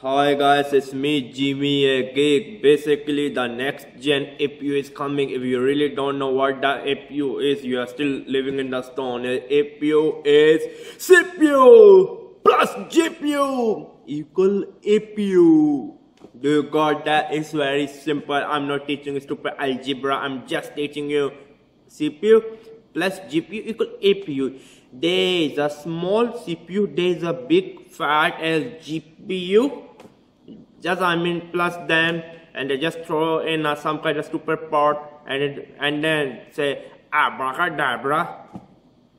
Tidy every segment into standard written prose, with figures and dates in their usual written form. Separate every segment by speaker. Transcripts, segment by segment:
Speaker 1: Hi guys, it's me Jimmy Geek. Basically the next gen APU is coming. If you really don't know what the APU is, you are still living in the stone. APU is CPU plus GPU equal APU. Do you got that? It's very simple. I'm not teaching you stupid algebra. I'm just teaching you CPU plus GPU equal APU. There is a small CPU, there is a big fat as GPU. Just plus them, and they just throw in some kind of stupid part and then say abracadabra.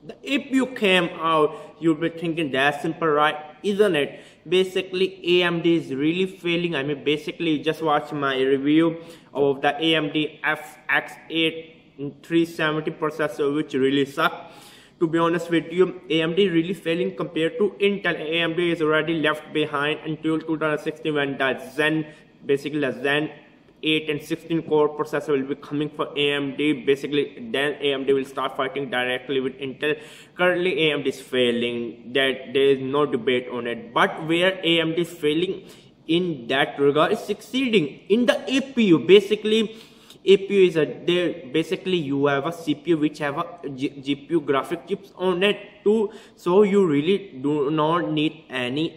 Speaker 1: The APU came out. You'll be thinking that's simple, right? Isn't it? Basically AMD is really failing. Basically just watch my review of the AMD A10-8850K processor, which really sucked. To be honest with you, AMD really failing compared to Intel. AMD is already left behind until 2016 when the Zen 8 and 16 core processor will be coming for AMD. Basically, then AMD will start fighting directly with Intel. Currently, AMD is failing. That there is no debate on it. But where AMD is failing in that regard is succeeding in the APU. Basically, APU is basically you have a CPU which have a GPU graphic chips on it too, so you really do not need any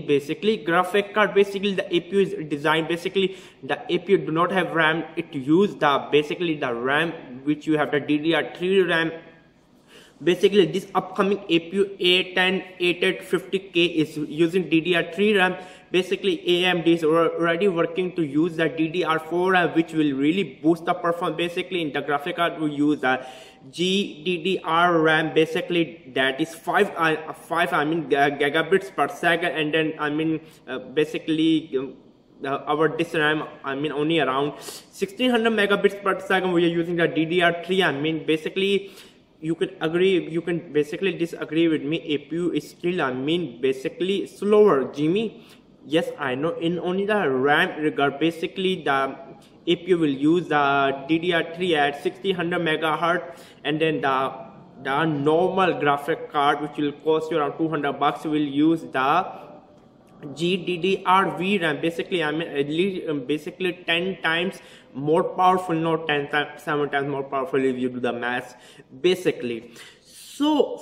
Speaker 1: basically graphic card. Basically the APU is designed, basically the APU do not have RAM. It use the basically the RAM which you have the DDR3 RAM. Basically this upcoming APU A10-8850K is using DDR3 RAM. Basically AMD is already working to use the DDR4 RAM, which will really boost the performance. Basically in the graphic card we use the GDDR RAM, basically that is 5 gigabits per second, and then our this RAM only around 1600 megabits per second. We are using the DDR3. Basically you can basically disagree with me. APU is still basically slower, Jimmy. Yes, I know. In only the RAM regard, basically the APU will use the DDR3 at 1600 megahertz, and then the normal graphic card, which will cost you around 200 bucks, will use the GDDR3 RAM. Basically at least basically 10 times more powerful, not 7 times more powerful if you do the math. Basically, so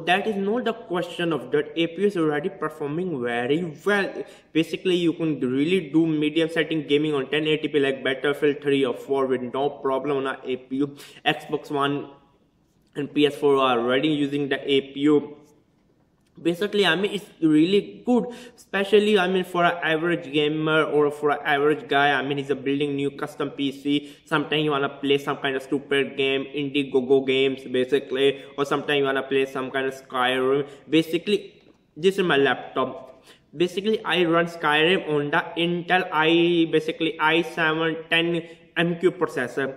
Speaker 1: that is not the question of that. APU is already performing very well. Basically you can really do medium setting gaming on 1080p like Battlefield 3 or 4 with no problem on a APU. Xbox One and PS4 are already using the APU. Basically it's really good, especially for an average gamer or for an average guy. He's building new custom PC. Sometimes you wanna play some kind of stupid game, Indiegogo games basically, or sometimes you wanna play some kind of Skyrim. Basically this is my laptop. Basically I run Skyrim on the Intel i7-10MQ processor.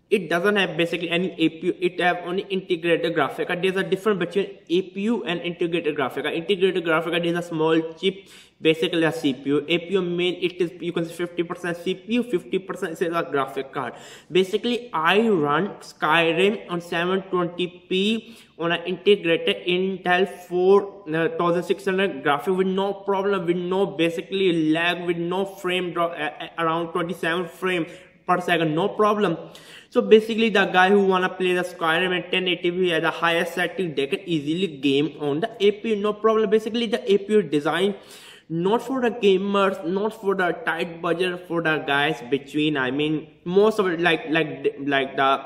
Speaker 1: It doesn't have basically any APU. It have only integrated graphic card. There's a difference between APU and integrated graphic card. Integrated graphic card is a small chip, basically a CPU. APU it is, you can say 50% CPU, 50% is a graphic card. Basically I run Skyrim on 720p on an integrated Intel 4600 graphic with no problem, with no basically lag, with no frame drop, around 27 frames per second, no problem. So basically the guy who wanna play the Skyrim at 1080p at the highest setting, they can easily game on the APU, no problem. Basically the APU is designed not for the gamers, not for the tight budget, for the guys between most of it like the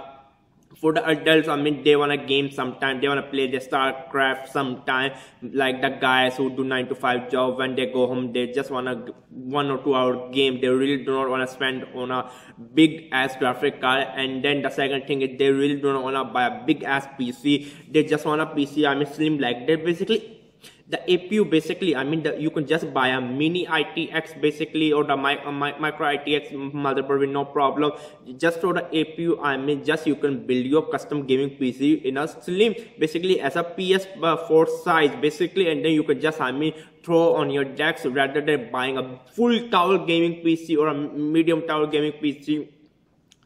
Speaker 1: for the adults. They wanna game sometime, they wanna play the StarCraft sometime, like the guys who do 9 to 5 job. When they go home, they just wanna 1 or 2 hour game. They really do not wanna spend on a big ass graphic card. And then the second thing is they really do not wanna buy a big ass PC. They just want a PC slim like that. Basically the APU, basically you can just buy a mini ITX basically, or the micro ITX motherboard with no problem. Just for the APU, just you can build your custom gaming PC in a slim, basically as a PS4 size basically, and then you can just throw on your decks rather than buying a full tower gaming PC or a medium tower gaming PC.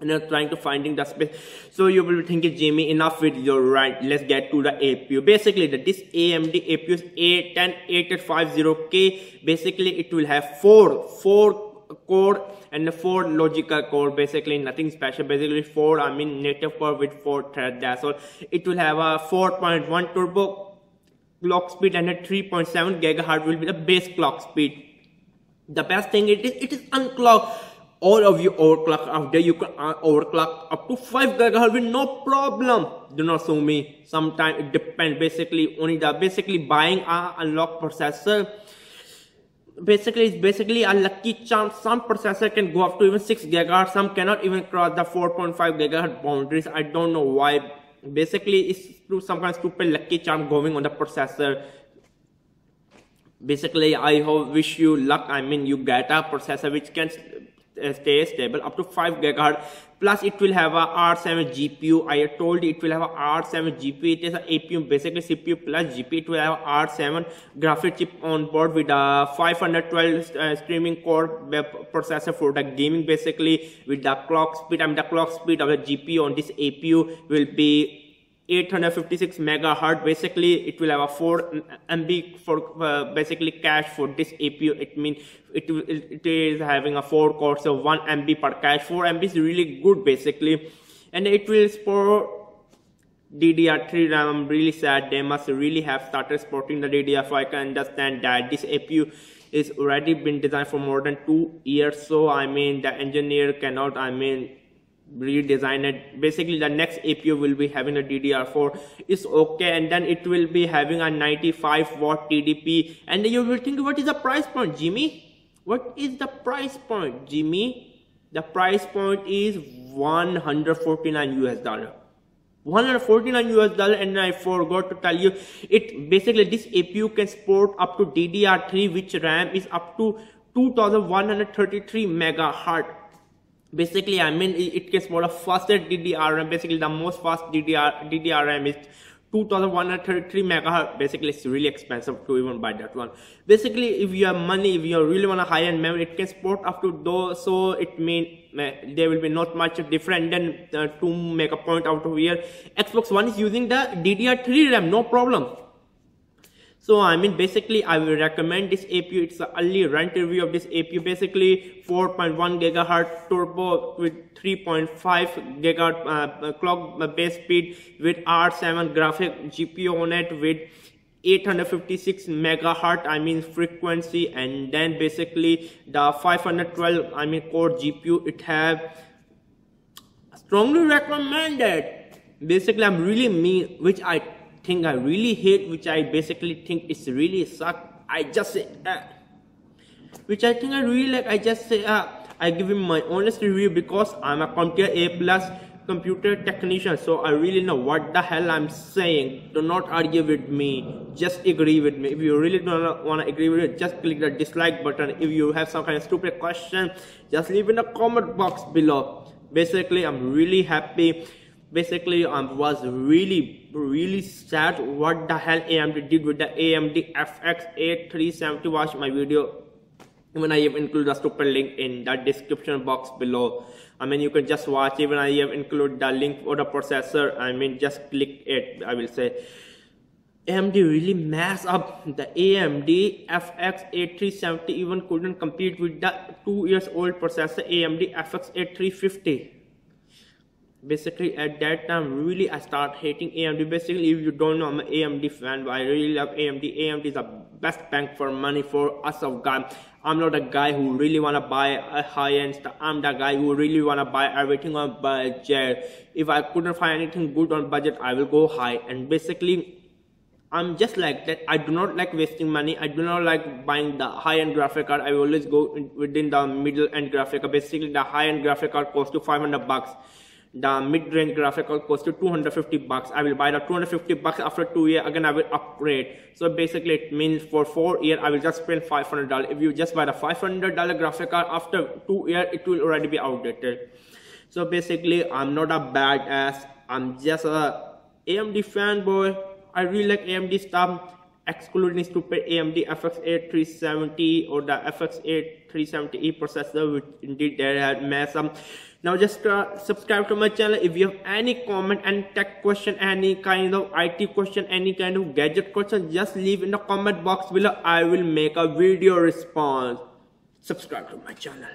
Speaker 1: and you're trying to finding the space. So you will be thinking, Jimmy, enough with your rant, let's get to the APU. Basically this AMD APU is A10-8850K. basically it will have four core and 4 logical core, basically nothing special, basically 4 native core with 4 threads, that's all. It will have a 4.1 turbo clock speed and a 3.7 gigahertz will be the base clock speed. The best thing it is unclocked. All of you overclock out there, you can overclock up to 5 GHz with no problem. Do not sue me. Sometimes it depends. Basically, only the buying a unlocked processor. It's a lucky charm. Some processor can go up to even 6 GHz. Some cannot even cross the 4.5 GHz boundaries. I don't know why. Basically, it's through some kind of stupid lucky charm going on the processor. Basically, I wish you luck. You get a processor which can stay stable up to 5 GHz. Plus it will have a R7 GPU. I told you it will have a R7 GPU. It is an APU, basically CPU plus GPU. It will have a R7 graphic chip on board with a 512 streaming core processor for the gaming, basically with the clock speed. The clock speed of the GPU on this APU will be 856 megahertz. Basically it will have a 4 MB for basically cache for this APU. It means it is having a 4 cores, so 1 MB per cache. 4 MB is really good basically, and it will support DDR3 RAM. I'm really sad they must really have started supporting the DDR4. I can understand that this APU is already been designed for more than 2 years, so the engineer cannot redesign it. Basically the next APU will be having a DDR4. It's okay, and then it will be having a 95 watt TDP. And you will think, what is the price point, Jimmy? What is the price point, Jimmy? The price point is $149 US. $149 US, and I forgot to tell you, it basically this APU can support up to DDR3, which RAM is up to 2133 megahertz. Basically, it can support a faster DDR RAM. Basically, the most fast DDR RAM is 2133 megahertz. Basically, it's really expensive to even buy that one. Basically, if you have money, if you really want a high-end memory, it can support up to those. So it means there will be not much different. Then to make a point out of here, Xbox One is using the DDR3 RAM, no problem. So basically I will recommend this APU. It's an early rant review of this APU. Basically 4.1 gigahertz turbo with 3.5 gigahertz clock base speed with R7 graphic GPU on it with 856 megahertz frequency, and then basically the 512 core GPU. It have strongly recommended. Basically I'm really mean, which I think I really hate, which I basically think is really suck. I just say which I think I really like. I just say I give him my honest review because I'm a computer A+ computer technician, so I really know what the hell I'm saying. Do not argue with me, just agree with me. If you really don't want to agree with it, just click the dislike button. If you have some kind of stupid question, just leave in the comment box below. Basically I'm really happy. Basically I was really sad what the hell AMD did with the AMD FX A370. Watch my video. Even I have included a stupid link in the description box below. You can just watch. Even I have included the link for the processor. Just click it. I will say AMD really messed up. The AMD FX A370 even couldn't compete with the 2 years old processor AMD FX A350. Basically at that time really I start hating AMD. Basically if you don't know, I'm an AMD fan, but I really love AMD. AMD is the best bang for money for us of guys. I'm not a guy who really wanna buy a high-end stuff. I'm the guy who really wanna buy everything on budget. If I couldn't find anything good on budget, I will go high. And basically I'm just like that. I do not like wasting money. I do not like buying the high-end graphic card. I always go within the middle-end graphic card. Basically the high-end graphic card costs to $500. The mid-range graphic card costs to $250. I will buy the $250 after 2 years. Again I will upgrade. So basically it means for 4 years I will just spend $500. If you just buy the $500 graphic card, after 2 years it will already be outdated. So basically I'm not a badass. I'm just a AMD fanboy. I really like AMD stuff, excluding stupid AMD FX A370 or the FX A370E processor, which indeed they had messed up. Now just subscribe to my channel. If you have any comment, any tech question, any kind of IT question, any kind of gadget question, just leave in the comment box below. I will make a video response. Subscribe to my channel.